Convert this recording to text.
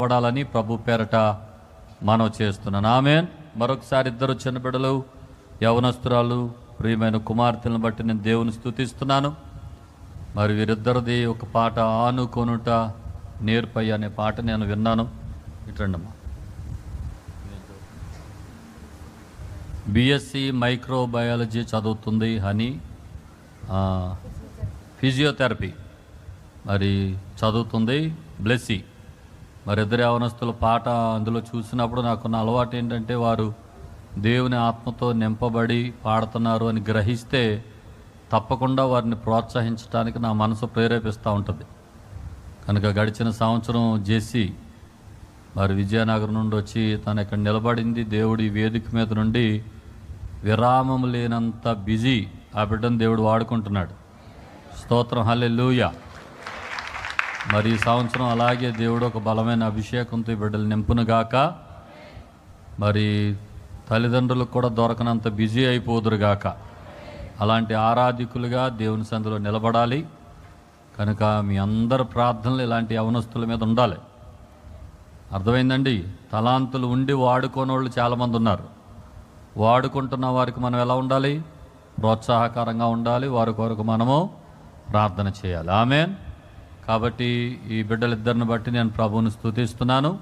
పడాలని ప్రభు పేరట మనవి చేస్తున్నాను. ఆమేన్. మరొకసారి ఇద్దరు చిన్న బిడ్డలు, యవనస్తురాలు, ప్రియమైన కుమార్తెలను బట్టి నేను దేవుని స్తుతిస్తున్నాను. మరి వీరిద్దరిది ఒక పాట ఆనుకొనుట నేర్పై అనే పాట నేను విన్నాను. ఇట్రండమ్మా. బిఎస్సి మైక్రోబయాలజీ చదువుతుంది హనీ, ఫిజియోథెరపీ మరి చదువుతుంది బ్లెస్సీ. మరి ఇద్దరు యవనస్తుల పాట అందులో చూసినప్పుడు నాకున్న అలవాటు ఏంటంటే వారు దేవుని ఆత్మతో నింపబడి పాడుతున్నారు అని గ్రహిస్తే తప్పకుండా వారిని ప్రోత్సహించడానికి నా మనసు ప్రేరేపిస్తూ ఉంటుంది. కనుక గడిచిన సంవత్సరం జెస్సీ మరి విజయనగరం నుండి వచ్చి తను ఇక్కడ నిలబడింది. దేవుడి వేదిక మీద నుండి విరామం లేనంత బిజీ ఆ బిడ్డను దేవుడు వాడుకుంటున్నాడు. స్తోత్రం, హల్లెలూయా. మరి ఈ సంవత్సరం అలాగే దేవుడు ఒక బలమైన అభిషేకంతో ఈ బిడ్డలు నింపునుగాక. మరి తల్లిదండ్రులకు కూడా దొరకనంత బిజీ అయిపోదురుగాక. అలాంటి ఆరాధికులుగా దేవుని సందులో నిలబడాలి. కనుక మీ అందరి ప్రార్థనలు ఇలాంటి యవనస్తుల మీద ఉండాలి. అర్థమైందండి? తలాంతులు ఉండి వాడుకోని వాళ్ళు చాలామంది ఉన్నారు. వాడుకుంటున్న వారికి మనం ఎలా ఉండాలి? ప్రోత్సాహకరంగా ఉండాలి. వారి కొరకు మనము ప్రార్థన చేయాలి. ఆమేన్. కాబట్టి ఈ బిడ్డలిద్దరిని బట్టి నేను ప్రభువుని స్తుతిస్తున్నాను.